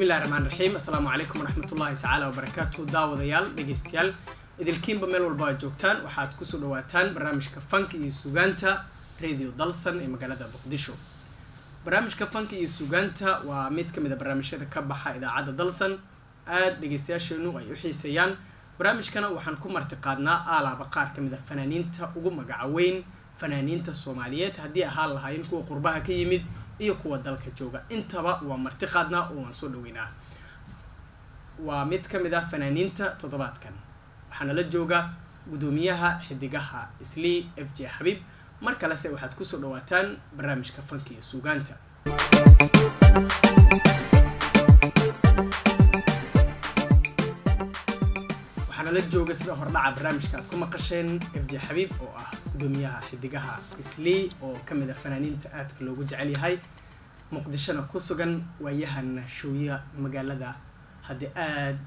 bismillahi rahmaani rahiim. Assalaamu calaykum waraxmatullaahi tacaala wabarakaatuhu. Daawadayaal, dhegeystayaal, idilkiinba meel walba aad joogtaan waxaad kusoo dhawaataan barnaamijka fanka iyo suugaanta radio dalsan ee magaalada Muqdisho. barnaamijka fanka iyo suugaanta waa mid ka mid ah barnaamijyada ka baxa idaacadda dalsan aad dhegeystayaasheenu ay u xiiseeyaan. barnaamijkana waxaan ku martiqaadnaa alaaba qaar ka mid ah fanaaniinta ugu magaca weyn fanaaniinta Soomaaliyeed haddii ahaan lahaayeen kuwa qurbaha ka yimid iyo kuwa dalka jooga intaba waa martiqaadnaa oo aan soo dhaweynaa. waa mid ka mid ah fanaaniinta toddobaadkan waxaana la jooga gudoomiyaha xidigaha Islii FJ Xabiib. mar kale se waxaad kusoo dhawaataan barnaamijka fanka iyo suugaanta. waxaana la jooga sida hordhaca barnaamijka aad ku maqasheen FJ Xabiib oo ah gudoomiyaha xidigaha Islii oo ka mid ah fanaaniinta aadka loogu jecel yahay muqdishona ku sugan waayahan shooya magaalada haddii aad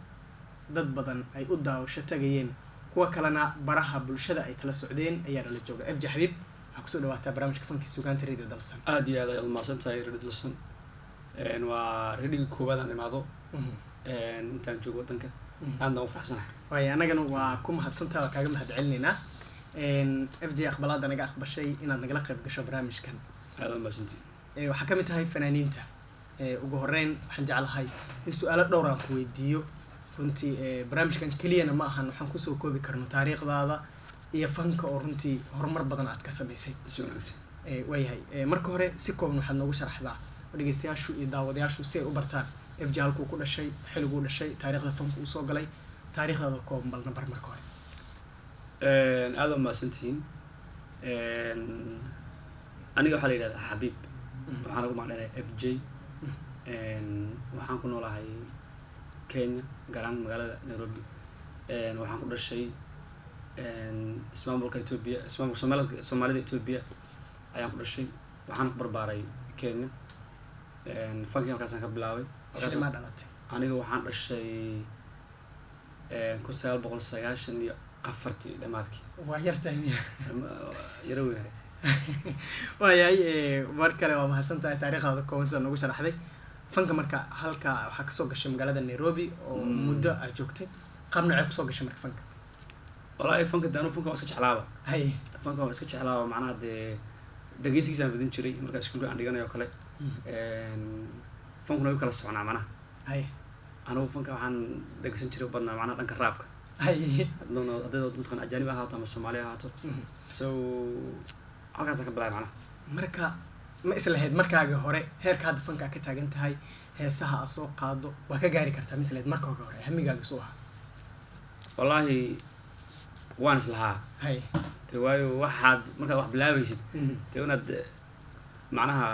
dad badan ay u daawasho tagayeen kuwa kalena baraha bulshada ay kala socdeen ayaana la jooga. FJ Xabiib waxaa kusoo dhawaataa barnaamijka fanka suugaanta radio dalsan. aad iyo aad ayaad umahadsantahay radio dalsan. waa radioga koowaad aan imaado intaan joogo wadanka aadna u faraxsanahay. waayo anagana waa ku mahadsantahay, waa kaaga mahad celinaynaa. FJ aqbalaada naga aqbashay inaad nagala qayb gasho barnaamijkan. aad umahadsantihi. waxaa ka mid tahay fanaaniinta. ugu horeyn waxaan jeclahay in su-aalo dhowr aan ku weydiiyo. runtii barnaamijkan keliyana ma ahan waxaan kusoo koobi karno taariikhdaada iyo fanka oo runtii horumar badan aad ka samaysay. waayahay marka hore si kooban waxaad noogu sharaxdaa dhegeystayaashu iyo daawadayaashu si ay u bartaan FJ halkuu ku dhashay, xilliguu dhashay, taariikhda fanka uu soo galay, taariikhdaada kooban balna bar marka hore. aad umahadsantihiin. aniga waxaa la yidhahdaa Xabiib. waxaan ugu magacdheeray FJ. waxaan ku noolahay Kenya gaar ahaan magaalada Nairobi. waxaan ku dhashay ismaamulka Ethiopia, ismaamulka Soomaalida Ethiopia ayaan ku dhashay. waxaan ku barbaaray Kenya. fankiga halkaasaan ka bilaabay. ma dhalatay? aniga waxaan dhashay 1994 dhamaadkii. waa yartahay yaro weynahay. waayahay mar kale waa mahadsantahay taariikhdaada kooban sida noogu sharaxday. fanka marka halka waxaa kasoo gashay magaalada Nairobi oo muddo aad joogtay. qaab nocee kusoo gashay marka fanka? wallaahi fanka fanka waa iska jeclaaba. hay fanka waa iska jeclaaba macnaha dee dhageysigiisaan badin jiray markaa iskuulka aan dhiganayo kale. fankuna way kala soconaa macnaha. hay anigu fanka waxaan dhageysan jiray badnaa macnaha dhanka raabka. hay haddii mataqan ajaanib ahaato ama Soomaali ahaato. so halkaasaan ka bilaabay macnaha. marka ma islahayd markaaga hore heerka hadda fanka ka taagan tahay heesaha aad soo qaado waa ka gaari kartaa ma islahayd markaaga hore hamigaaga soo ahaa? wallaahi waan islahaa. hay te waayo waxaad markaad wax bilaabaysid dee inaad macnaha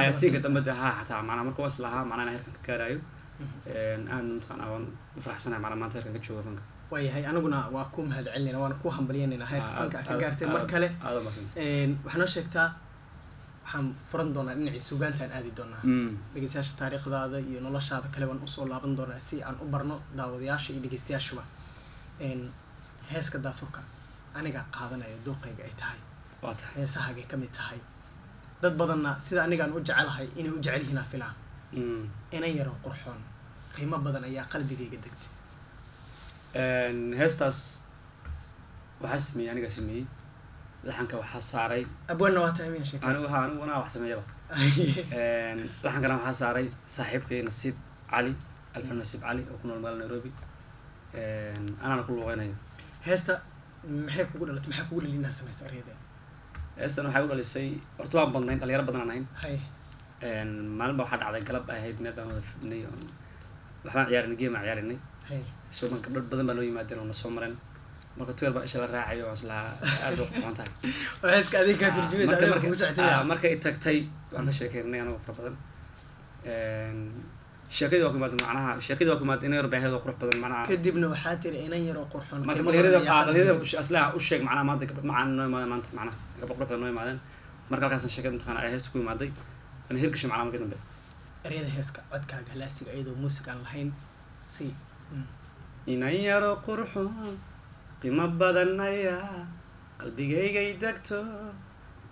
ayaatiinka dambe haa xataa macnaha marka waan islahaa macnaha heerkan ka gaarayo. aan mataqan waan u faraxsanahay macnaha maanta heerkan ka jooga fanka. waayahay aniguna waa ku mahad celinayna waana ku hambalyeynayna heerka fanka ka gaartay mar kale. waxaa noo sheegtaa waxaan furan doonaa dhinacii suugaantaan aadi doonaa. dhegeystayaasha taariikhdaada iyo noloshaada kale waan usoo laaban doonaa si aan u barno daawadayaasha iyo dhegeystayaashuba. heeska daafurka aniga qaadanayo dooqayga ay tahay heesahagay ka mid tahay. dad badanna sida anigaan u jecelahay inay u jecel yihiin filaa. inan yaroo qurxoon qiimo badan ayaa qalbigayga degtay. heestaas waxaa sameeyey aniga sameeyey. laxanka waxaa saaray abwaanna waa tahay miya sheekay? aniguna wax sameeyaba. laxankana waxaa saaray saaxiibkay Nasiib Cali, Alfan Nasiib Cali oo ku nool magaalada Nairobi. anaana ku luuqeynayo. heesta maxay kugu dhalatay, maxaa kugu dhalin inaad samaysto ereyada? heestan waxay u dhalisay horta waan badnayn dhalinyaro badan aan ahayn. hay maalin baa waxaa dhacday galab ay ahayd meel baan wada fadhinay oo waxbaan ciyaarinay game aan ciyaarinay. hay soo marka dad badan baa noo yimaadeen oo na soo mareen marka tuweel baa isha la raacayo oo isla aad u qurxoon tahay. oo heeska adiga ka turjumaysa adiga kugu socotay. markay tagtay waan ka sheekeynay anagu fara badan. sheekadii waa ku imaatay macnaha sheekadii waa ku imaatay inay yarbaahid oo qurux badan macnaha. kadibna waxaa tiri inan yar oo qurxoon marka dhalinyarada aslaha u sheeg macnaha maanta gabdho macaan noo imaadeen maanta macnaha gabdho qurux badan noo imaadeen. marka halkaasaan sheekada mataqaana ay heesta ku imaaday ana hirgashay macnaha markii dambe. ereyada heeska codkaaga halaasiga iyadoo muusig aan lahayn si inan yaro qurxoon qiimo badan ayaa qalbigaygay degto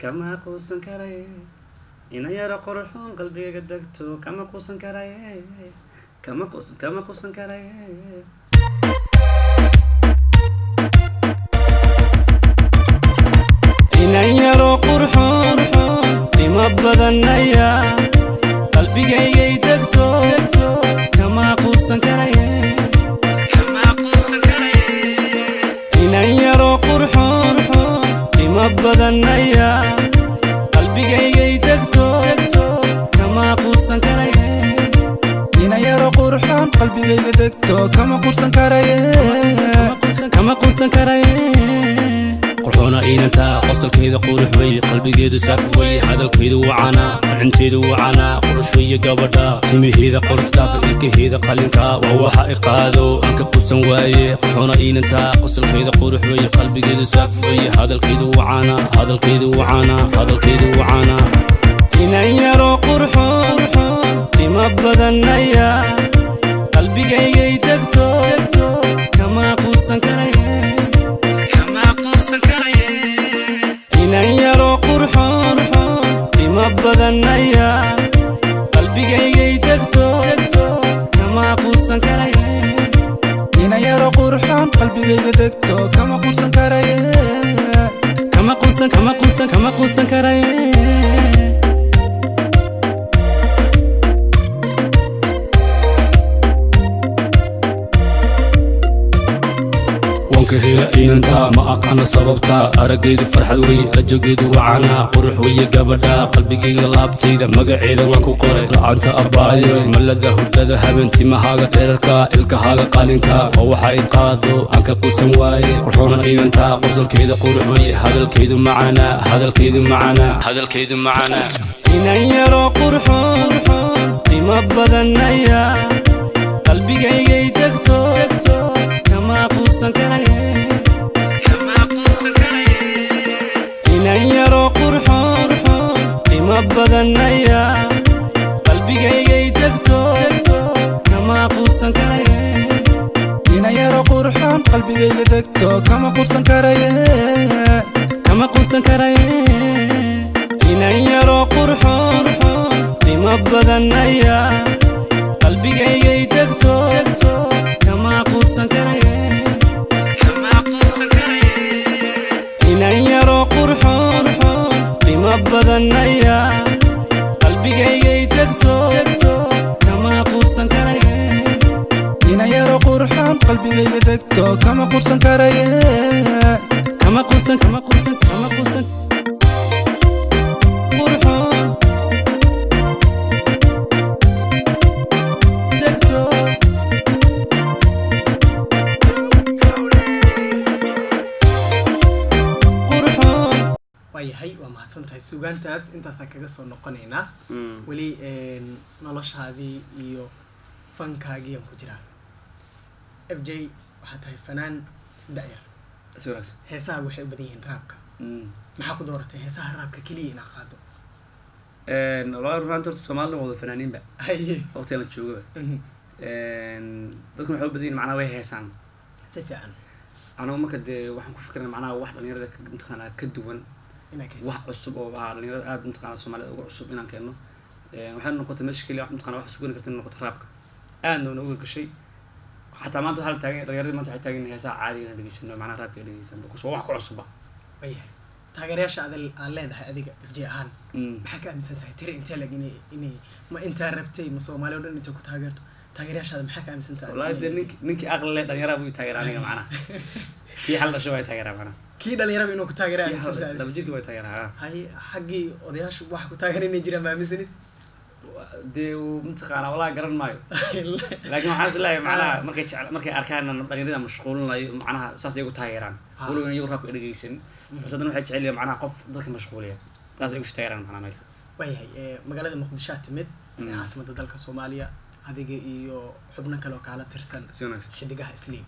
kama quusan karay ina yara qurxoon qalbiga degto kama quusan karaye kama quusan karaye inan yaro qurxoon qima badanaya qalbigaygay degto kama quusan karaye inan yaro qurxoon qima badanaya qalbigaygay degto kama quusan karaye inan yaro qurxoon qalbigayga degto kama quusan karaye kama quusan karaye qurxoona inanta qosolkeeda qurux way qalbigeedu saaf way hadalkeedu wacana cinteedu wacana qurux way gabadha timiheeda qortaaf ilkaheeda qalinka waa waxa ay qaado anka quusan waaye qurxoona inanta qosolkeeda qurux way qalbigeedu saaf way hadalkeedu wacana hadalkeedu wacana hadalkeedu wacana inan yaro qurxoon qima badanaya qalbigaygay degto kama quusan karaye inan yaro qurxoon qima badanaya qalbigaygay degto kama quusan karaye inan yaro qurxoon qalbigayga degto kama quusan karaye kama quusan karaye hela inanta ma aqana sababta aragaydu farxad way rajogeedu wacana qurux way gabadha qalbigayga laabtayda magaceeda waan ku qoray la'aanta abaayo malada hurdada habeentimahaaga dheerarka ilkahaaga qalinka oo waxa ay qaado aan ka quusan waaye qurxoona inanta qosolkeeda qurux way hadalkeedu macana hadalkeedu macana hadalkeedu macana inan yaro qurxoon qima badanaya qalbigaygay degto kama quusan karaye inan yaro qurxoon qima badanaya qalbigaygay degto kama quusan karaye inan yaro qurxoon qalbigayga degto kama quusan karaye kama quusan karaye inan yaro qurxoon qima badanaya qalbigaygay degto kama quusan karaye inan yaro qurxoon qima badanaya qalbigaygay degto kama quusan karaye inan yaro qurxoon qalbigayga degto kama quusan karaye kama quusan qurxoon degto waayahay waa mahadsantahay sugaantaas intaasaan kaga soo noqonaynaa weli noloshaadii iyo fankaagii aan ku jiraa f j waxaa tahay fanaan da'yar heesaha waxay u badan yihiin raabka maxaa ku dooratay heesaha raabka keliya inaa qaado والله runta horta Soomaalidu wada fanaaniinba waqtiga la joogo dadku waxay u badiyeen macnaha way heesaan si fiican anoo marka waxaan ku fikiray macnaha wax dhalinyarada intaqana ka duwan wax cusub oo dhalinyarada aad intaqana Soomaalida ugu cusub inaan keeno waxaan noqotay meesha kaliya wax intaqana wax sugan kartaa noqotay raabka aadna uga gashay حتى ما أنت حال تاجر غير ما أنت حتاجر إنها ساعة عادية أنا دقيقة إنه معنا راب يعني يسمى بس هو حكوا عصبة. أيه تاجر يا شاد اللي ده هذيك في هان بحكي أمس أنت ترى أنت لقيني ما أنت ربتي مسوا ما لو أنت كنت تاجر يا شاد بحكي أمس أنت. والله ده نك أغلى ده يرى أبوي تاجر علينا معنا. كي حل شوية تاجر معنا. كي ده يرى إنه كنت تاجر أمس أنت. لا بجد كوي تاجر ها. هاي حقي ودياش واحد كنت تاجر إني جرا ما مسني. دي ومتخانة والله قرن مايو لكن حاسس لا معنا مركي أركان دليلنا مشغولين لا معناها أساس يقول تايران يقولون يورب إريجيشن بس هذا نوع حاجة معنا قف ذلك مشغولية لازم يقول تايران معنا مايو وهي مقالة المقدشة تمد عاصمة ذلك الصومالية هذه إيو حبنا كلو كعلى ترسل حدقها إسلام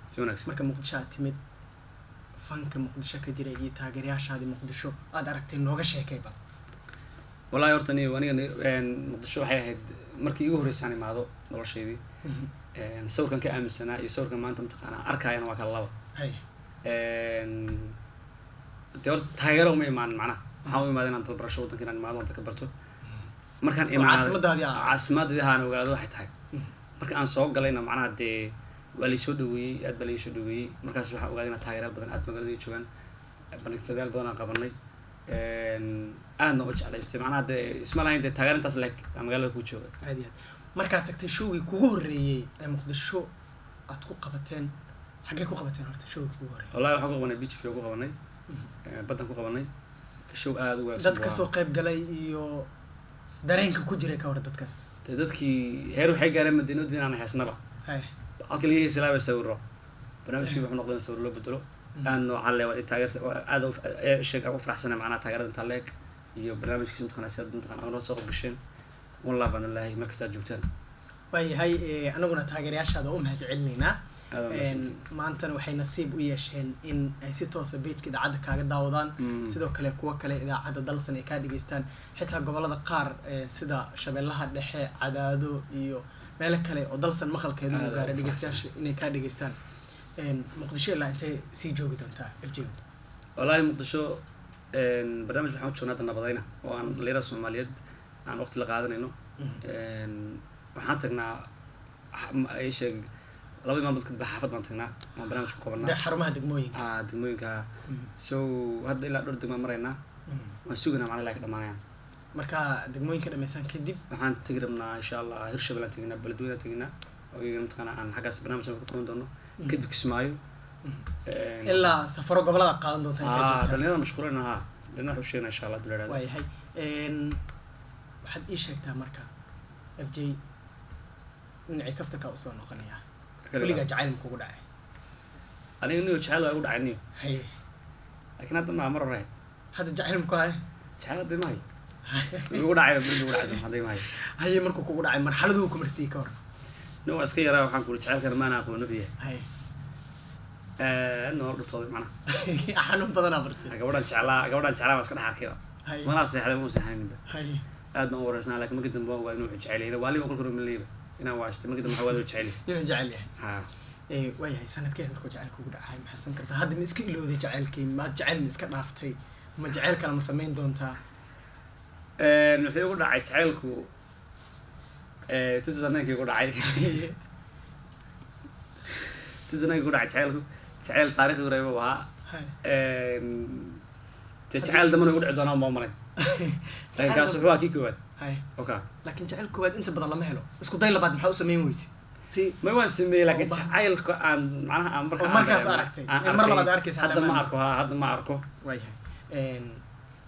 مركي مقدشة تمد فانك مقدشة كجري يتاجرياش هذه مقدشة أدركتين نوجا شيء كيبا والله يورتني وأنا مقدشة حياة مركي يجوه رساني مع ذو ولا شيء دي نصور كان كأمس سنة يصور كان ما أنت متقنا أركاين وك الله هاي تقول تغيروا معنا حاول ما دنا نطلب رشوة كنا ما دنا تكبرتوا مركان عاصمة هذه عاصمة هذه أنا وقالوا واحد هاي marka aan soo galayna macnaha dee waa laysoo dhaweeyey aad baa laysoo dhaweeyey markaas waxaan ogaaday inaa taageeraal badan aad magaaladii joogaan bandhigfadayaal badan aan qabanay aadna u jeclaystay macnaha dee isma lahayn dee taageerintaas leeg magaalada ku jooga aad iyo aad markaad tagtay showgii kugu horreeyey ee muqdisho aad ku qabateen xaggee ku qabateen horta showgii kugu horreeyey wallahi waxaan ku qabanay beach view ku qabanay badan ku qabanay show aad u wanaagsan dad kasoo qayb galay iyo dareenka ku jiray ka hor dadkaas dee dadkii heer waxay gaareen madiinadii inaan heesnaba hay halka laga heesi lahaa sawiro barnaamijkii wuxuu noqday in sawir loo bedelo aad nooca le waa taageer aad sheeg aan u faraxsanay macnaha taageerada intaa leeg iyo barnaamijkiisa mataqana sidaad mataqana anoo soo qabgasheen wallah baan ilaahay markastaad joogtaan waayahay anaguna taageerayaashaada u mahad celinaynaa maantana waxay nasiib u yeesheen in ay si toosa beejka idaacadda kaaga daawadaan sidoo kale kuwa kale idaacadda dalsan ay kaa dhegeystaan xitaa gobolada qaar sida shabeellaha dhexe cadaado iyo meelo kale oo dalsan maqalkeeda uu gaara dhegeystayaasha inay kaa dhegeystaan muqdisho ilaa intay sii joogi doontaa FJ wallahi muqdisho barnaamij waxaan u joognaa hadda nabadayna oo aan dhalinyarada soomaaliyeed aan waqti la qaadanayno waxaan tagnaa ay sheeg laba maalmood kadib xaafad baan tagnaa waan barnaamij ku qabanaa xarumaha degmooyinka degmooyinka so hadda ilaa dhowr degmaan maraynaa waan suganaa macnaha ilaa ka dhamaanayaan marka degmooyinka dhameysaan kadib waxaan tegi rabnaa insha allah hirshabelle aan teginaa beledweyne aan teginaa oo iyagana mataqaana aan xaggaas barnaamij ku qaban doono kadib kismaayo ilaa safaro gobolada qaadan doonta inta joogtaa dhalinyarada mashquulina dhalinyarada waxu sheegna insha allah duleeraada waayahay waxaad ii sheegtaa marka FJ dhinacii kaftankaa usoo noqonayaa weligaa jacayl ma kugu dhacay aniga niyo jacayl waa igu dhacay niyo haye laakiin hadda mar hore hadda jacayl ma ku hayo jacayl hadda mahayo igu dhacay beri igu dhacay hadda mahayo haye markuu kugu dhacay marxaladuu ku marsiiyey ka hor nin waa iska yaraa waxaan kuli jacaylkana maana aqoon nabiya haye aadna hor dhutooday macnaha xanuun badanaa bartay gabadhan jeclaa waa iska dhex arkayba manaa seexday ma seexaninba aadna u wareysnaa laakiin markii dambe waa inuu jecel yahay waaliba kolka hore maleyba inaan waastay markii dambe waxaa waa jecel yahay inuu jecel yahay waayahay sanadkeed markuu jacayl kugu dhacay ma xusan kartaa hadda ma iska ilowday jacaylkii ma jacayl ma iska dhaaftay ma jacayl kale ma samayn doontaa wuxuu igu dhacay jacaylku tusanaankii igu dhacay tusanaankii igu dhacay jacaylku jacayl taariikhdi horeeba u ahaa dee jacayl dambana igu dhici doonaa ma malayn laakiin kaas wuxuu ahaa kii koowaad okay laakiin jacayl koowaad inta badan lama helo isku day labaad maxaa u samayn weyse si ma waan sameeyey laakiin jacaylka aan macnaha aan markaas aragtay mar labaad arkaysa hadda ma arko hadda ma arko waayahay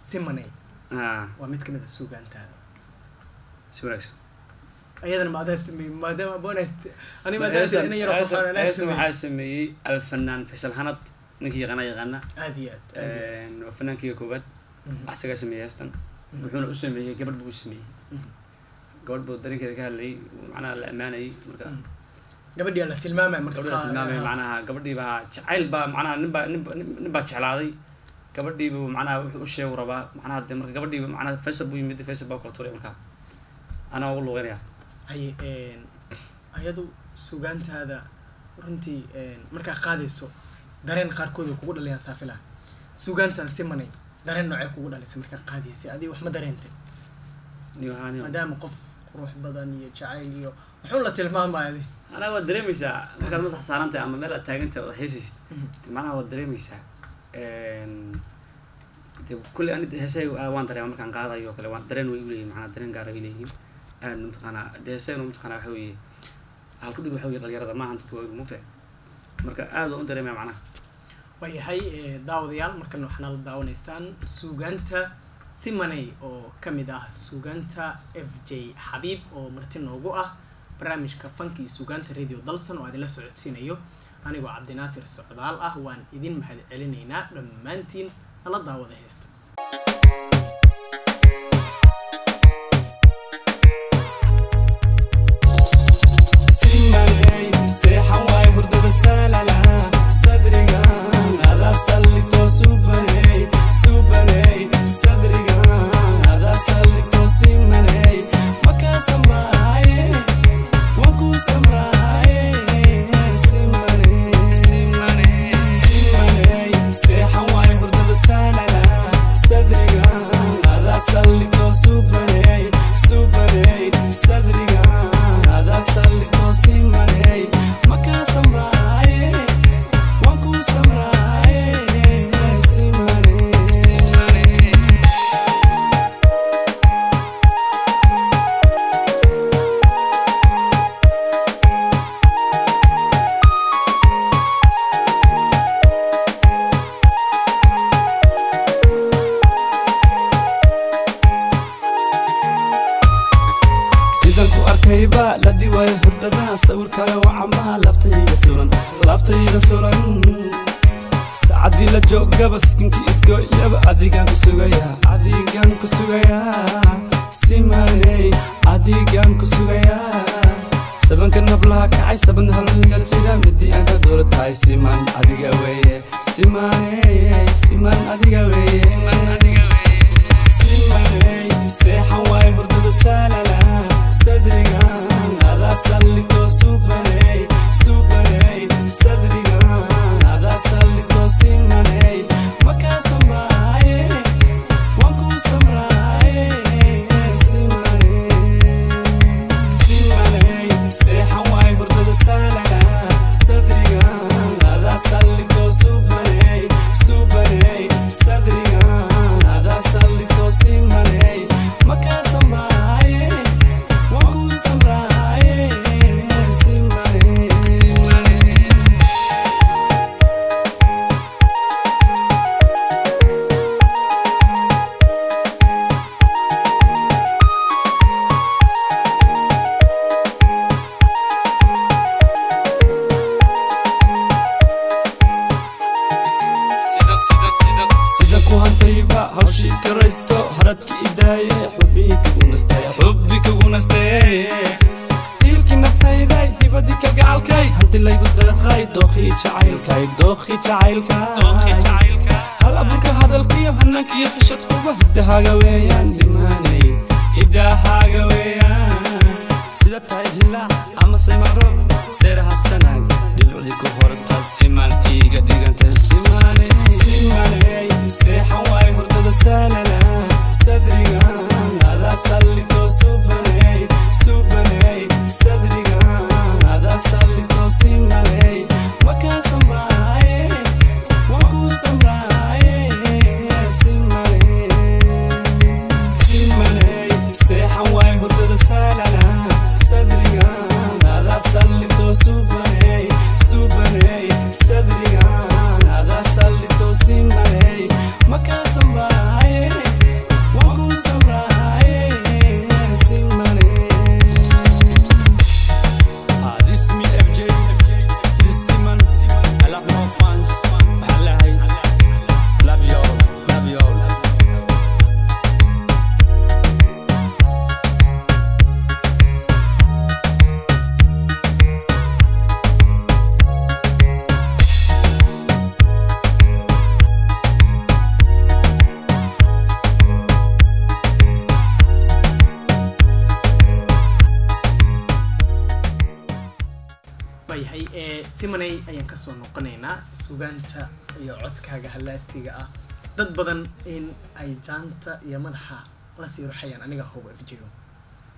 simanay waa mid kamid a suugaantaada si wanaagsan ayadana ma adaa sameeyey maadaama aboonad aniga waxaa sameeyey alfanaan faysal hanad ninkii yaqaana aad iyo aad waa fanaankeyga koowaad asagaa sameeyey heestan wuxuuna u sameeyey gabadh buu u sameeyey gabadh buu dareenkeeda ka hadlayay macnaha la ammaanayay marka gabadhii la tilmaamay marka gabadhii la tilmaamay macnaha gabadhii baa jacayl baa macnaha nin baa jeclaaday gabadhii buu macnaha wuxuu u sheegu rabaa macnaha dee marka gabadhii macnaha faysal buu yimid faysal baa kala tuuray marka anaa ugu luuqeynaya haye ayadu sugaantaada runtii markaa qaadayso dareen qaarkood kugu dhalayaan saafila sugaantaan simanay dareen noocee kugu dhalisay markaa qaadaysay adiga wax ma dareentay maadaama qof qurux badan iyo jacayl iyo wuxuu la tilmaamaya anaa waad dareemaysaa markaad masax saarantahay ama meel aad taagantahay ood heesaysid macnaha waad dareemaysaa de kulley ani heesayga waan dareema markaan qaadayo o kale waan dareen way uleeyihin macnaa dareen gaara ay leeyihiin aad mataqaanaa de heesaynu mataqaanaa waxa weeye halku dhig waxa weye dhalinyarada maahan dadka waa mugtahay marka aad waan u dareemaya macnaha waayahay daawadayaal markan waxaana la daawanaysaan suugaanta simanay oo kamid ah suugaanta FJ xabiib oo marti noogu ah barnaamijka fanka iyo suugaanta radio dalsan oo idinla socodsiinayo anigoo cabdinaasir socdaal ah waan idin mahad celinaynaa dhammaantiin nala daawada heesta Say how I heard the kuhantayba la diwaayo hurdada sawirkaaga wacamaha laabtayda suran saacadii la joogaba skinkii iskooyaba adigaan ku sugayaa simaney adigaan ku sugayaa sabanka nablaha kacay saban halniga jira midii aan ka dooratahay siman adiga weeye siman adiga weeye simaney seexan waayo hurdada saalala sadriga adaa salligto subaney sadriga adaa salligto simaney makaa samraaye waan kuu samraaye seexan waayo hurdada saalala sadriga adaa salligto subaney sadriga adaa salligto simaney makaa samraaye waan kuu samraaye sida ku hantayba hawshii karaysto haradki idaaye xubbi kugu nastaye tiilkii naftayday dibadii ka gacalkay hanti laygu deeqay dookii jacaylka hal abuurka hadalkiyo hanankiyo xishadkuba hidahaaga weeyaan simaney hidahaaga weeyaan sida tahay hilaac ama saymaro seeraha sanaag dhibcdii ku horta siman iiga dhiganta simaney seexan waayo hurdada saalala sadriga adaa salligto subaney sadriga adaa salligto simaney makaa samraaye waan kuu samraaye simaney seexan waayo hurdada saalala sadriga adaa salligto subaney sadriga adaa salligto simaney makaa samraaye waan kuu samraaye simaney this me FJ this Siman I love my fans wallahi love you all waayahay simaney ayaan kasoo noqonaynaa sugaanta iyo codkaaga halaasiga ah dad badan in ay jaanta iyo madaxa lasii ruxayaan aniga hubo FJO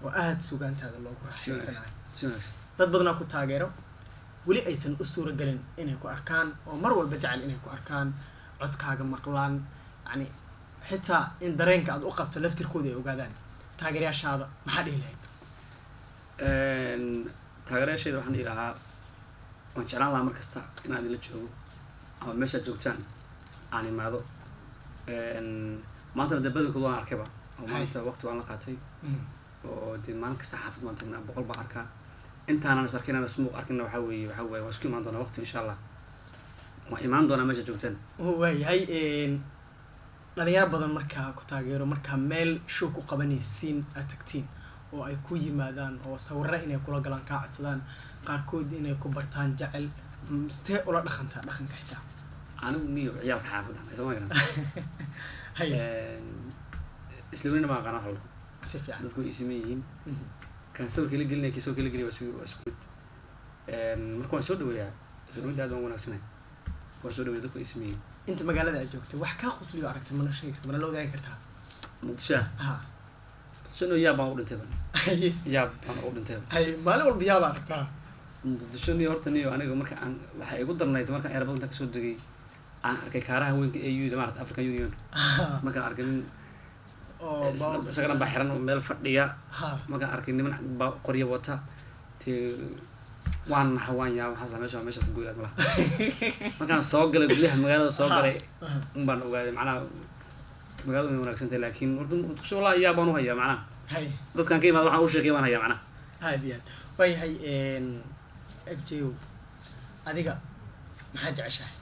oo aad sugaantaada loogu raaxaysanayo dad badanaa ku taageero weli aysan u suuragelin inay ku arkaan oo mar walba jecel inay ku arkaan codkaaga maqlaan yani xitaa in dareenka aad u qabto laftirkooda ay ogaadaan taageerayaashaada maxaa dhihi lahayd taageerayaashayda waxaan dhihi lahaa waan jeclaan lahaa mar kasta inaad ila joogo ama meeshaad joogtaan aan imaado maantana dee badankooda waan arkayba oo maanta waqti waan la qaatay oo dee maalin kasta xaafad baan tagnaa 100 baan arkaa intaanan is arkin aanan ismuuq arkina waxaa weeye waan isku imaan doonaa waqti insha allah waan imaan doonaa meeshaad joogtaan waayahay dhalinyaro badan markaa ku taageero markaa meel show ku qabanaysiin aad tagtiin oo ay ku yimaadaan oo sawirra inay kula galaan kaa codsadaan qaarkood inay ku bartaan jecel see ula dhaqantaa dhaqanka xitaa anigu niyo ciyaalka xaafadda isma garan isla weynina ma aqaana halka si fiican dadku way ismeeyeen kan sawirka la gelinay kii sawirka la geliyay waa isku marka waan soo dhaweeyaa soo dhaweynta aad waan wanaagsanay waan soo dhaweeyaa dadku ismeeyeen inta magaalada aad joogto wax ka qosliyo aragtay mana sheegi kartaa mana la wadaagi kartaa muqdisho muqdisho yaa baan u dhintay maalin walba yaa baan aragtaa muqdisho niyo horta niyo aniga marka aan waxa igu darnayd marka airport ka soo degay aan arkay kaaraha weynka AU da maarta African Union marka arkay isagana baxran meel fadhiya marka arkay niman qoryo wata waan hawaan waxa meesha ku go'ay malaha markaan soo galay gudaha magaalada soo galay baan ogaaday macnaha magaalada way wanaagsan tahay laakiin horta soo la yaabaan u hayaa macnaha dadkan ka imaad waxa uu sheegay baan hayaa macnaha هادي واي هاي اف جي adiga maxaa jeceshahay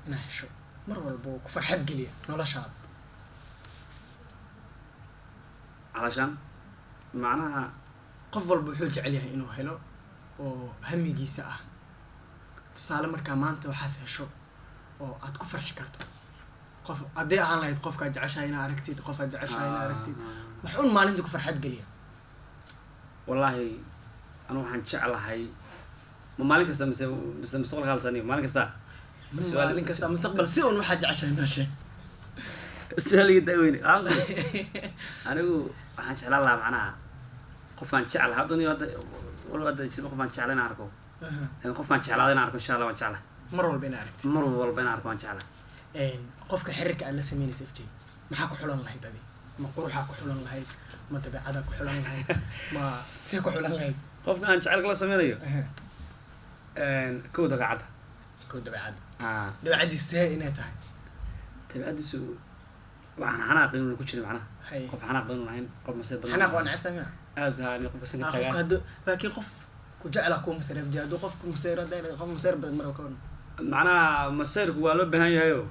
inaa hesho mar walba ku farxad geliya noloshaada علشان معناها qof walba wuxuu jecel yahay inuu helo oo hamigiisa ah tusaale markaa maanta waxaas hesho oo aad ku farxi karto qof haddii ahaan lahayd qofkaad jeceshahay inaa aragtid qofaad jeceshahay inaa aragtid wax un maalinta ku farxad geliya wallahi anu waxaan jeclahay maalin kasta mise mustaqbalka halsani maalin kasta maalin kasta mustaqbal si un waxaad jeceshahay inaa sheeg su'aaliga daaweyne anigu waxaan jeclaan lahaa macnaha qofkaan jeclahay hadda jiro qofaan jeclay inaan arko qofkaan jeclaaday inaan arko insha allah waan jeclahay mar walba inaa aragtid mar walba inaan arko waan jeclahay qofka xiriirka aad la sameynaysa FJ maxaa ku xulan lahayd adi ma quruxaa ku xulan lahayd ma dabeecada ku xulan lahayd ma see ku xulan lahayd qofka aan jecelka la sameynayo kow dabeecada dabeecadiisa see inay tahay dabeecadiisu waxaan xanaaq inuu ku jirin macnaha qof xanaaq badan lahayn qof masir badan xanaaq waa necabtaa miya aad haan qof kasan ka tagaa laakiin qof ku jecla ku masir FJ hadduu qof ku masir hadda qof masir badan mar ka macnaha masirku waa loo baahan yahay oo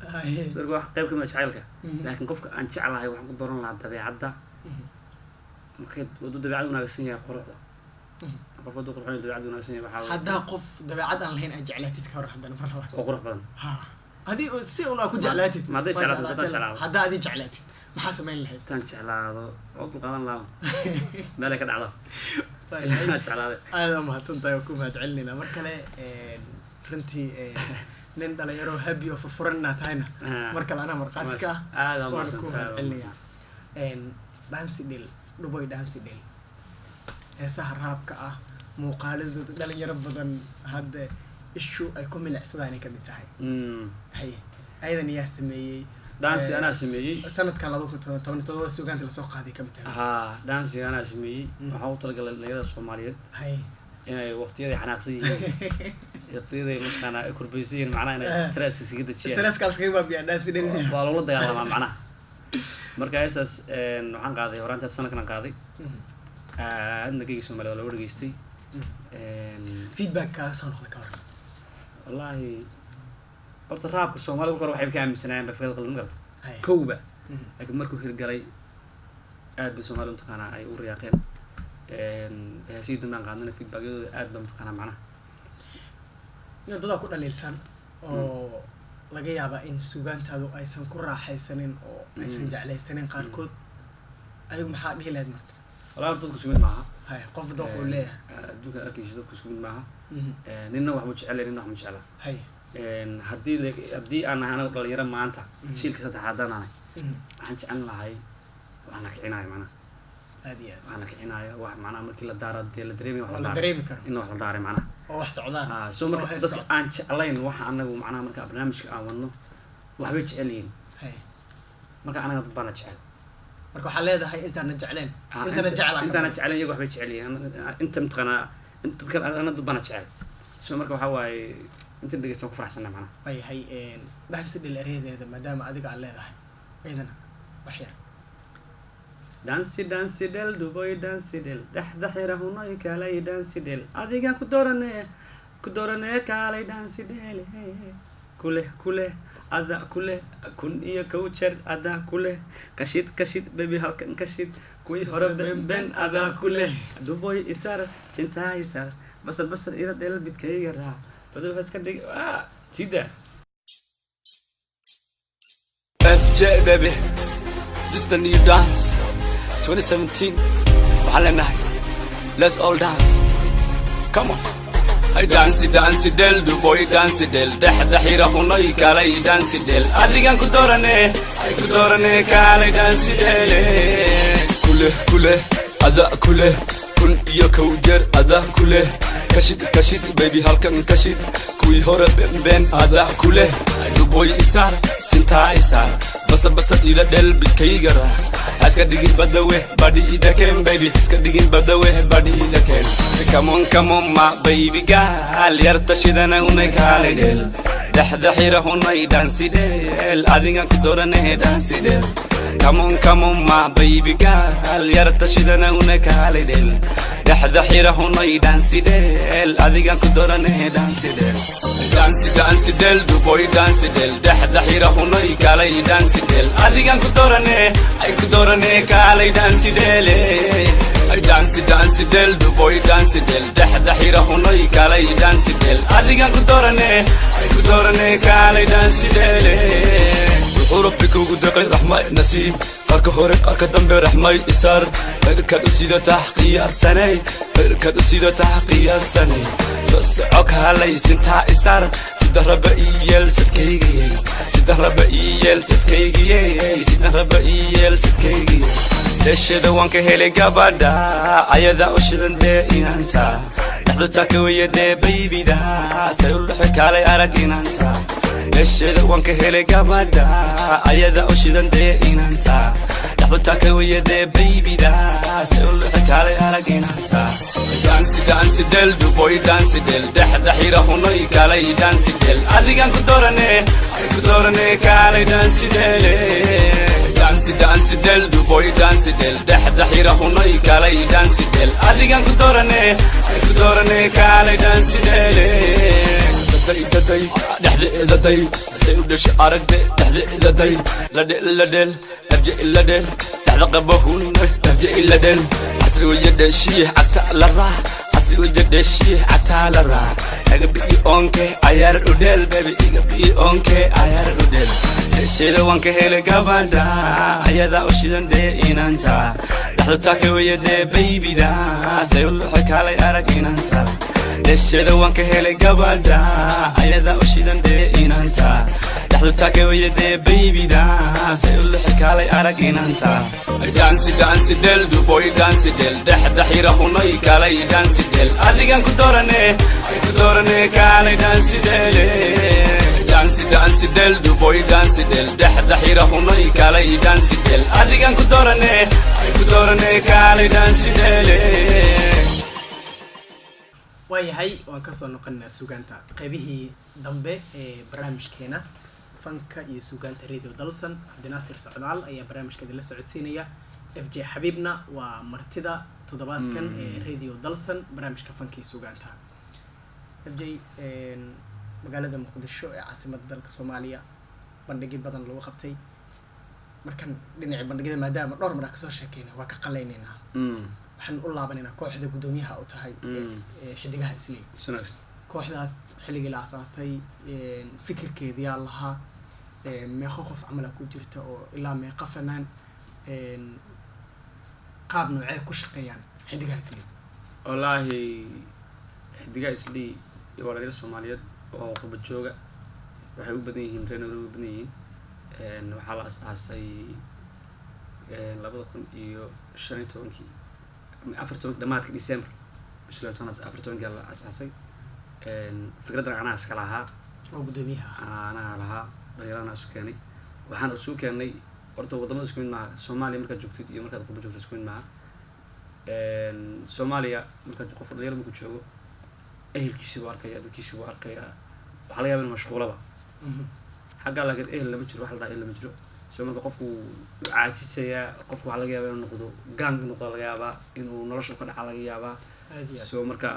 masirku wax qayb kamid ah jacaylka laakiin qofka aan jeclahay waxaan ku dooran lahaa dabeecadda markay waddo dabeecad wanaagsan yahay quruxda qof waddo qurxoon dabeecad wanaagsan yahay waxaa haddaa qof dabeecad aan lahayn aad jeclaatid ka hor haddana mar labaad oo qurux badan hadii si unaa ku jeclaatid hadday jeclaato haddaa adii jeclaatid maxaa samayn lahayd tan jeclaado oo dulqaadan lahaa meelay ka dhacdo jeclaaday aada mahadsantahay oo ku mahadcelinayna mar kale runtii nin dhalinyaro habi oo furfuran inaa tahayna mar kale anaa marqaati ka aada waan ku mahadcelinaya dansidel dhuboy dansidel heesaha raabka ah muuqaaladooda dhalinyaro badan hadda ishu ay ku milicsadaan ay kamid tahay hay ayadan yaa sameeyey dansi anaa sameeyey sanadkan 2017 suugaanta lasoo qaaday kamid tahay dansi anaa sameeyey waxaa u talagalay dhalinyarada Soomaaliyeed hay inay waqtiyada xanaaqsan yihiin waqtiyada markaana ay kurbaysan yihiin macnaha inay stress iskaga dajiyaan stress kaas kaga baabiyaa dansidel waa loola dagaalamaa macnaha marka heesaas waxaan qaaday horaantaas sanadkan qaaday aadna geyga Soomaaliya loo dhageystay feedback ka soo noqday ka hor wallahi horta raabka Soomaaliya kor waxay ka aaminsanayeen bafeed qaldan garta kooba laakiin markuu hirgalay aad bay Soomaaliya u taqaanaa ay u riyaaqeen heesidan aan qaadnay feedback-yadooda aad baan taqaanaa macnaha dad ku dhaliilsan oo laga yaabaa in suugaantaadu aysan ku raaxaysanin oo aysan jeclaysanin qaarkood ayagu maxaa dhihi lahayd marka walaal dadku isku mid maaha hay qof dad uu leeyahay adduunka arkaysa dadku isku mid maaha ninna wax ma jecel ninna wax ma jecla hay haddii aan ahay dhalinyaro maanta jiilka saddexaad aan ahay waxaan jecel lahay waxaan kicinaya macnaha aad iyo aad waxaan kicinaya wax macnaha markii la daaro dee la dareemi wax la dareemi karo in wax la daaray macnaha oo wax socdaan soo marka dadka aan jeclayn waxa anagu macnaha marka barnaamijka aan wadno waxbay jecel yihiin hay marka anaga dad baan jecel marka waxaa leedahay intaana jecleen intaana jecleen iyagu waxbay jecel yihiin inta mtaqana inta kale ana dad baan jecel soo marka waxa waaye inta dhageysan ku faraxsanaa macnaha way hay bahsi dhil areedeeda maadaama adiga aad leedahay ciidana wax yar dansi del duboy dansi del daxdaxira hunay kaalay dansi del adiga ku doorane kaalay dansi del kule ada kule kun iyo coacher ada kule kashid baby halkan kashid kuwi hore ben ada kule duboy isar sinta isar basal ira del bidkayga raa badal iska dhig tida FJ baby this is the new dance 2017 waxaan leenahay let's all dance come on ay dansi del duboy dansi del daxdaxira hunay kaalay dansi del adigan ku doorane kaalay dansi del kule ada kule kun iyo coacher ada kule kashid baby halkan kashid kuwi hore ben ada kule duboy isar sinta isar basal ila del bidkayga raa iska digin badawe body ida ken baby iska digin badawe body ida ken come on my baby girl yarta shidana unay kale del dahda xira hunay dansi del adingan ku dorane dansi del come on my baby girl yarta shidana unay kale del dahda xira hunay dansi del adingan ku dorane dansi del dansi del du boy dansi del dahda xira hunay kale dansi del adingan ku dorane kale dansi del ay dansi del du boy dansi del dahda xira hunay kale dansi del adigan ku dorane kale dansi del ربك وقدق رحمة نسيم قارك هورك قارك دمبي رحمة إسار بركة أسيدة تحقية السنة بركة أسيدة تحقية السنة سوسعك هالي سنتها إسار سيده ربئيل ستكيجي سيده ربئيل ستكيجي سيده ربئيل ستكيجي دشده وانك هيلي قبدا عيدا أشدن دي إنانتا لحظو تاكوية دي بيبي دا سيقول لحك علي أرق إنانتا دشده وانك هيلي قبدا عيدا أشدن دي إنانتا لحظو تاكوية دي بيبي دا سيقول لحك علي أرق إنانتا dansi del du boy dansi del dahda xira hunay kale dansi del adigan ku dorane kale dansi del dansi del du boy dansi del dahda xira hunay kale dansi del adigan ku dorane kale dansi del daday daday say udash aragde daday ladel abje dahda qabahun abje ladel عصري وجد الشيح عتال الراح عصري وجد الشيح عتال الراح اقبي اونكي عيار ودل بيبي اقبي اونكي عيار ودل الشيل وانكي هيلي قبادا عيادا وشيدن دي انانتا لحظو تاكي ويدي بيبي دا سيقول حكالي ارق انانتا الشيل وانكي هيلي قبادا عيادا وشيدن دي انانتا لحظو تاكي ويدي بيبي دا سيقول حكالي ارق انانتا dansi del du boy dansi del dahda xira hunay kale dansi del adigan ku dorane kale dansi del dansi del du boy dansi del dahda xira hunay kale dansi del adigan ku dorane kale dansi del waayahay waan kasoo noqonaa sugaanta qaybihii dambe ee barnaamijkeena fanka iyo sugaanta radio dalsan cabdinaasir socdaal ayaa barnaamijkeeda la socodsiinaya FJ Xabiibna waa martida toddobaadkan ee radio dalsan barnaamijka fanka iyo sugaanta FJ magaalada Muqdisho ee caasimadda dalka Soomaaliya bandhigi badan lagu qabtay markan dhinaca bandhigida maadaama dhowr mar ka soo sheekayna waa ka qaleynayna waxaan u laabanayna kooxda gudoomiyaha u tahay xidigaha Islii kooxdaas xilligii la asaasay fikirkeedii lahaa meeqo qof camal ku jirta oo ilaa meeqa fanaan qaab noocee ku shaqeeyaan xidigaha Islii wallahi xidigaha Islii iyo walaalaha Soomaaliyeed oo qurba jooga waxay u badan yihiin reer u badan yihiin waxa la asaasay 2015 14 dhamaadka December bisha 14 la asaasay fikradda ana iska lahaa oo gudoomiyaha ana lahaa dhalinyarada isku keenay waxaan isku keenay horta wadamada isku mid maaha Soomaaliya marka joogtid iyo marka qurba joogtid isku mid maaha Soomaaliya marka qof dhalinyaro ku joogo ehelkiisa waa arkaya dadkiisa waa arkaya waxa laga yaabaa mashquulaba xagga laakiin ehel lama jiro wax la dhahay lama jiro soo marka qofku caajisaya qofku waxa laga yaabaa inuu noqdo gang noqdo laga yaabaa inuu nolosha ka dhaca laga yaabaa soo marka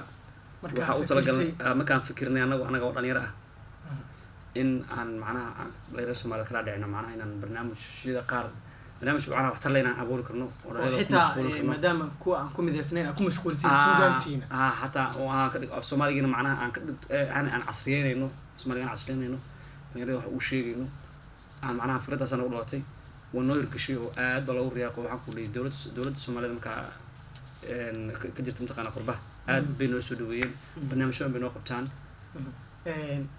waxa uu talagalay markaan fikirnay anaga oo dhalinyaro ah in aan macnaha dhalinyaro Soomaaliyeed kala dhicino macnaha inaan barnaamijyada qaar barnaamij waxaan wax tarleynaa abuuri karno oo dhalinyaro maadaama kuwa aan ku mideysnayn aan ku mashquulsan suugaantiina hatta oo aan ka dhig af Soomaaliga macnaha aan casriyeynayno Soomaaliga casriyeynayno dhalinyarada wax uu sheegayno aan macnaha fikradaas aan u dhalatay ونو يركشي وعاد بلا ورياق وحنا كل دولة الصومالية مكا كجرت متقنا قربة عاد بينو سودوين برنامج شو بينو قبتان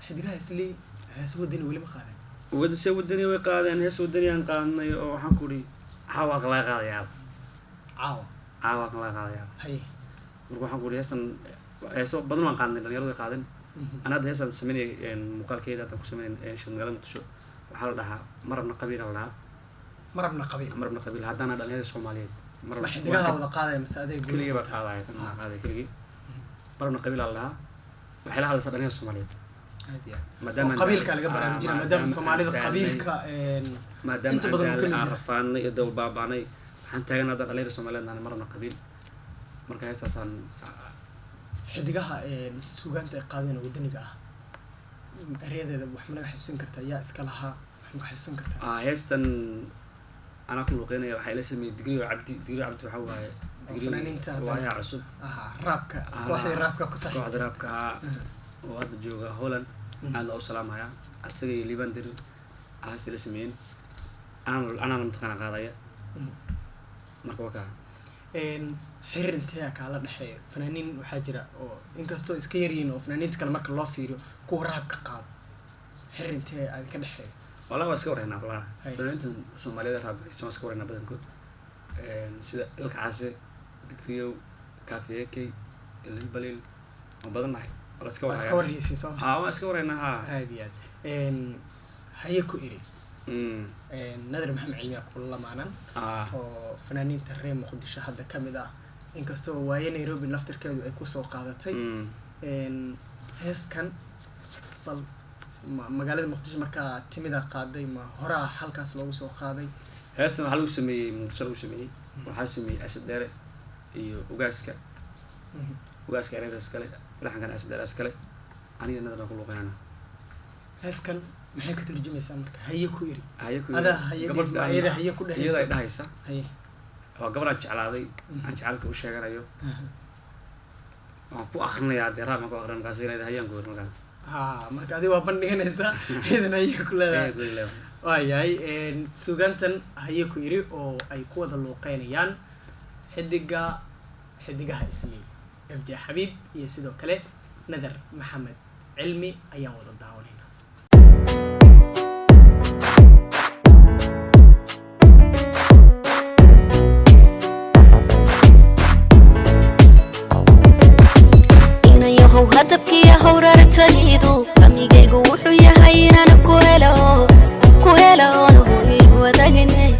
حديقها سلي هسوا الدنيا ولا مقالة ود سوا الدنيا وقاعدين هسوا الدنيا نقالنا وحنا كلي حوا قلا قاعد يا عوا قلا قاعد يا هاي وحنا كلي هسوا بدل ما قاعدين اليوم قاعدين أنا ده هسا سميني مقال كذا تكون سمين شو نقول متشو وحال لها مرة من قبيلة لها مربنا قبيل مربنا قبيل هذانا دلنا الصوماليين ما حدقها ولا قاضي مساعدة كلية بقاضي تمام قاضي كلية مربنا قبيل الله وحلها على صدرنا الصوماليين مادام قبيل كان قبل رجينا مادام الصومالي قبيل مادام أنت عرفان يدو باباني حتى أنا دار عليه الصوماليين أنا مربنا قبيل مركز أساسا حدقها سوقانت قاضينا ودنيقة أريد وحنا حسين كرتا يا إسكالها وحنا حسين كرتا هيستن أنا كل قينا وحيل اسمي دقيقة عبدي وحواه دقيقة وهي عصب رابكا واحد رابكا كصحيح واحد رابكا وهذا جوجا هولن أنا أسلام هيا أسرع ليبندر أسرع اسمين أنا متقن قاضية مركوكا حر انتهاك على الحياة فنانين وحاجرة أو إنكستو إسكيرين أو فنانين تكلم مرك الله فيرو كوراب كقاض حر انتهاك هذا كده حياة والله بسكور هنا والله فنانين الصومالية راب يسمى سكور هنا بدن كود سيدا الكعاسة دكريو كافيكي البليل وبدن نحي ولا سكور هنا سكور هي سيسون ما سكور هنا هذه هيكو إيري نادر محمد علمي كل الله معنا فنانين تريم مقدش هذا كمدا إنكستو ويا نيروبي نفتر كده يكوسو قاعدتي هس كان بل مقالة مقدش مركا تمدا قاعدي ما هرا حلقة لو سو قاعدي هس محلو سمي مقصلو سمي وحاسمي أسد داري وجاسكا أنا جاسكالي لحن كان أسد داري أسكالي أنا نادر كله قيانا هس كان maxay ka tarjumaysaa marka haye ku iri ada hayada haye ku dhaxaysa dhahaysa haye waa gabar jeclaaday aan jecelka u sheeganayo waan ku akhrinayaa deeraad ma ku akhrin kaas inay hayaan goor marka adi waa bandhiganaysa hayadana haye ku leedahay waayay suugantan haye ku iri oo ay ku wada looqeynayaan xidigaha islii FJ Xabiib iyo sidoo kale Nadar Maxamed Cilmi ayaan wada daawanay هدفكي يا هورار تريدو أميجيجو وحويا هاينا نكوهلا نهوي ودقني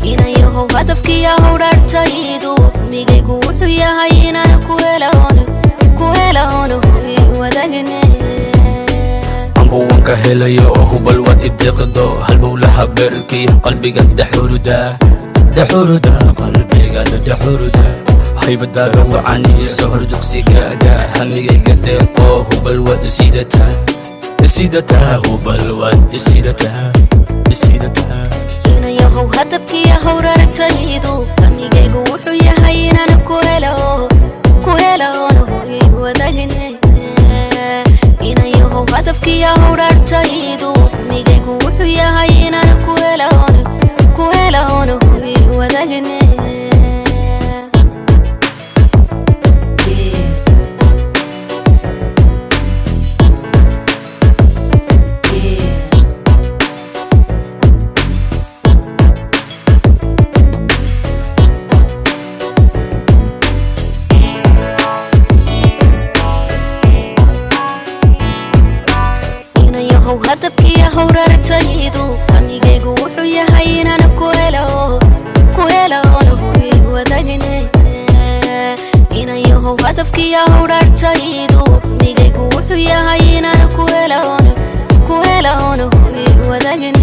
إنا يهو هدفكي يا هورار تريدو أميجيجو وحويا هاينا نكوهلا نهوي ودقني أمبوانك هلايا أخوب الواد إبداقدو هالبولها بركي قلبي قد دحور دا قلبي قد دحور دا هيبدا روعني سهر جوكسي قادا همي قديقو هو بالواد سيدتها هو بالواد سيدتها إنا يهو هدفكي يا هورار تريدو همي قيقو وحويا هاينا نكوهلا نهوي ودقني إنا يهو هدفكي يا هورار تريدو همي قيقو وحويا هاينا نكوهلا نهوي ودقني هدفكي يا هورار تريدو أميجيجو وحويا هاينا نكوهلا نهوي ودقني إنا يهو هدفكي يا هورار تريدو أميجيجو وحويا هاينا نكوهلا نهوي ودقني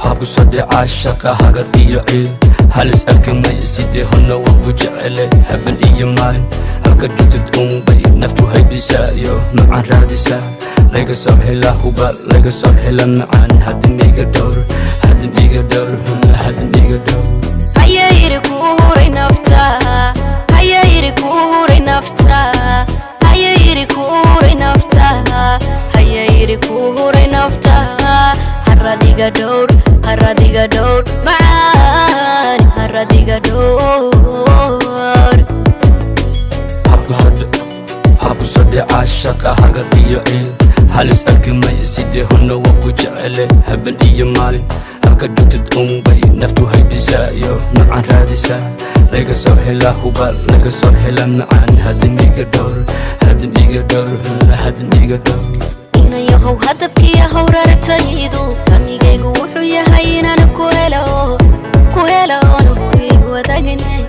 habku sode caashaqa hagar iyo ciil halis arkamay sidee honna wagu jecele haben iyo maalin halka jugtid unbay naftu haybisaayo macaan raadisaa laga soo hela hubal laga soo hela macaan hadim iga dhowr haya iri ku huray nafta haya iri ku huray nafta haya iri ku huray nafta haya iri ku huray nafta haradiga dhowr macaan haradiga dhowr habku sode caashaqa hagar iyo ciil halis arkamay sidee honna wagu jecele haben iyo maalin halka jugtid unbay naftu haybisaayo macaan raadisaa laga soo hela hubal laga soo hela macaan hadim iga dhowr إنا inayahow hadafkiya hawrartaydu amigaygu wuxuu yahay inaan ku helo hubi wadaagane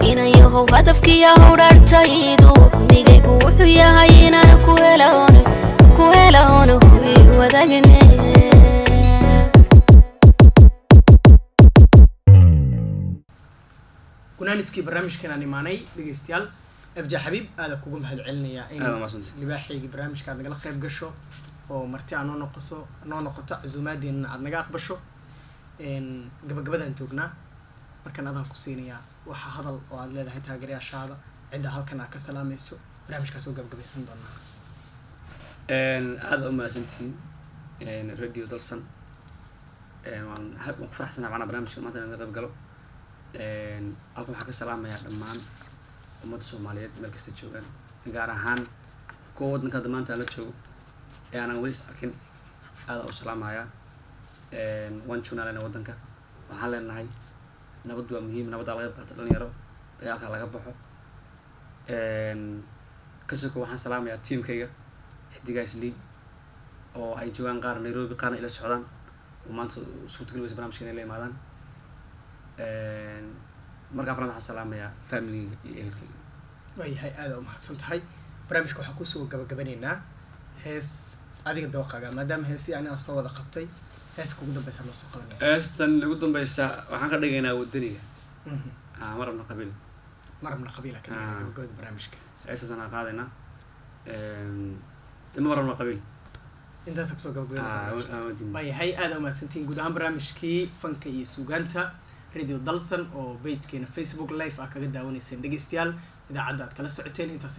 inayahow hadafkiya hawrartaydu amigaygu wuxuu yahay inaan ku helo hubi wadaagane gunaanidkii barnaamijkan aan imaanay dhegeystayaal FJ Xabiib aad kugu mahad celinayaa in libaaxayga barnaamijka aad nagala qayb gasho oo marti aan noo noqoto casuumaadeenna aad naga aqbasho gabagabadaan joognaa markaan adaan ku siinayaa waxa hadal oo aad leedahay taageerayaashaada cidda halkan aad ka salaamayso barnaamijkaas oo gabagabaysan doonaa aad u mahadsantihiin radio dalsan waan ku faraxsanahay macnaha barnaamijka maanta inaan qayb galo halkan waxaan ka salaamayaa dhammaan ummadda Soomaaliyeed meel kasta joogaan gaar ahaan kuwa waddanka maanta la joogo ee aanan weli arkin aad u salaamayaa waan joognaa waddanka waxaan leenahay nabad waa muhiim nabadda laga qaato dhalinyaro dagaalka laga baxo kasoo waxaan salaamayaa teamkayga xidigaas lii oo ay joogaan qaar Nairobi qaarna ila socdaan oo maanta suurtagal barnaamijka inay la imaadaan marka afraad waxaan salaamayaa family iyo ehelkayga waayahay aad u mahadsan tahay barnaamijka waxaan kusoo gabagabanaynaa hees adiga dooqaaga maadaama heesii aniga soo wada qabtay hees kugu dambaysa noo soo qabanaysa heestan ugu dambaysa waxaan ka dhigaynaa wadaniga marabna qabiila ka dhigaynaa gabagabada barnaamijka heestaasaan aan qaadaynaa dima marabna qabiil intaas kusoo gabagabanaysa waayahay aad u mahadsantihiin guud ahaan barnaamijkii fanka iyo suugaanta radio dalsan oo pagekeena Facebook live ah kaga daawanayseen dhageystayaal idaacadda aad kala socoteen intaas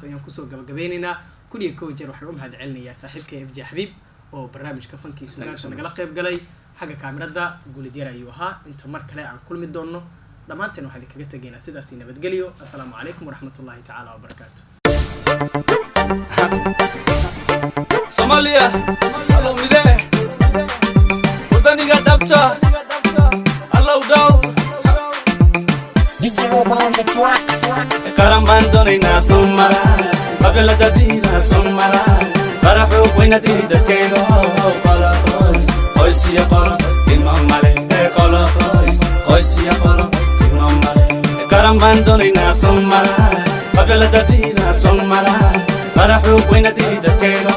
ayaan kusoo gabagabeynaynaa kuniya kow jeer waxaan u mahad celinayaa saaxiibkay FJ Xabiib oo barnaamijka fankii suugaanta nagala qayb galay xagga kaamirada guulidyar ayuu ahaa inta mar kale aan kulmi doono dhammaanteen waxaan kaga tegaynaa sidaas nabadgelyo assalaamu calaykum waraxmatullaahi tacaala wabarakaatu Somalia allo midee wadaniga dhabta allo dow karan baan doonaynaa Somala qabilada diida Somala faraxu wayna dadkeedo qoysiya qoro imam male qoysiya qoro imam male karan baan doonaynaa Somala qabilada diida Somala faraxu wayna dadkeedo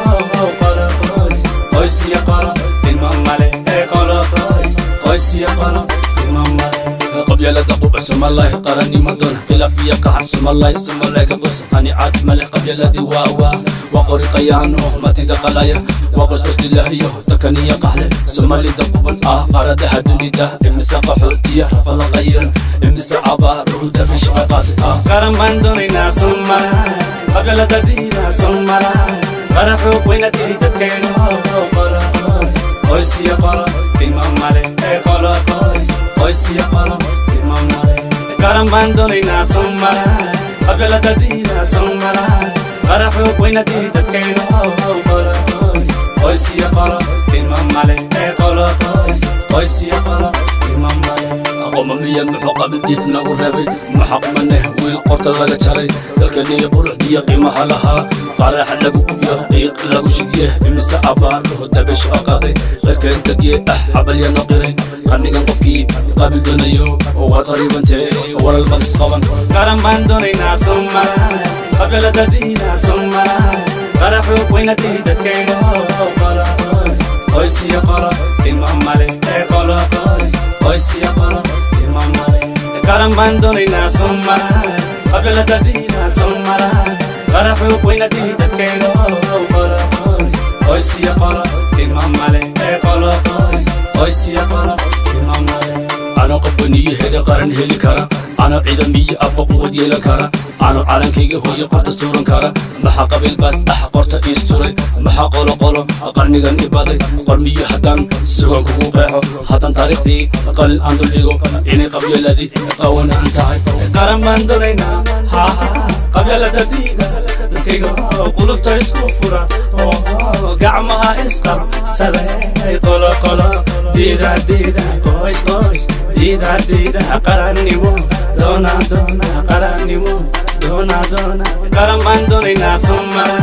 qoysiya qoro imam male qoysiya qoro imam male قبيلة قبع سم الله قرني مدن خلافية قحر سم الله كقص قنيعات ملك قبيلة واوا وقري قيانو ما تدقلايا وقص قصد الله تكنية قحلة سم اللي دقبل قرد هدوني ده امسا قحوتية رفل غير امسا عبار رودا بشقاقات كرم بندونينا سم قبيلة دينا سم فرحوك وين تريد كينو قويسيا قرا إمام مالك قرا قويسيا قرا إمام مالك كرم بندونينا سمرا قبل تدينا سمرا فرحوك وين تريد كينو قرا قويسيا قرا إمام مالك قرا قويسيا قرا إمام مالك قومميا محو قبل ديفنا وربي محق منه والقرط لغا جري دلكني قروح دي قيمها لها قارح لغو يقيق لغو شديه امسا عبار دبش اقاضي غيرك انت دي حبل يا نقري قرنيغان قفكي قابل دونيو وطريبا انتي ورا المقص قوان كرم باندونينا سمرا قبل ددينا سمرا فرحوك وين تريد كينو قرا قويسيا قرا إمام مالك قرا قويسيا قرا إمام مالك كرم باندونينا سمرا قبل تدينا سمرا فرحوك وين تريد كينو قرا قويسيا قرا إمام مالك قرا قويسيا قرا إمام مالك أنا قبني هذا قرن هلي كرا أنا عيدا مية أبقى ودي لكرا أنا عالم كيجي هو يقرط السورن كرا محا قبل بس أحقرت إيستوري محا قولو قرني غن إبادي قرمي حدان سوان كوكو قيحو حدان تاريخ دي قل أندو ليغو إني قبل الذي قوانا انتهي كرم باندورينا ها قبل الذي كيجو قلوب تايسكو فرا قعمها إسقر سبي قولو ديدا قويس ديدا قراني مو دونا قراني مو دونا كرم باندورينا سمرا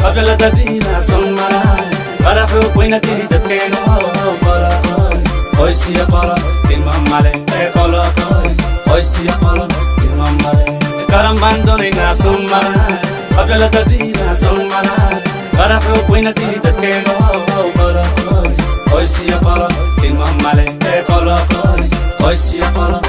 قبل ددينا سمرا فرحوا بينتي دكينو بلا قيس يا بلا إمام مالي بلا قيس يا بلا إمام مالي كرم بندونينا سمرا قبل ددينا سمرا فرحوا بينتي دكينو بلا قيس يا بلا إمام مالي بلا قيس يا بلا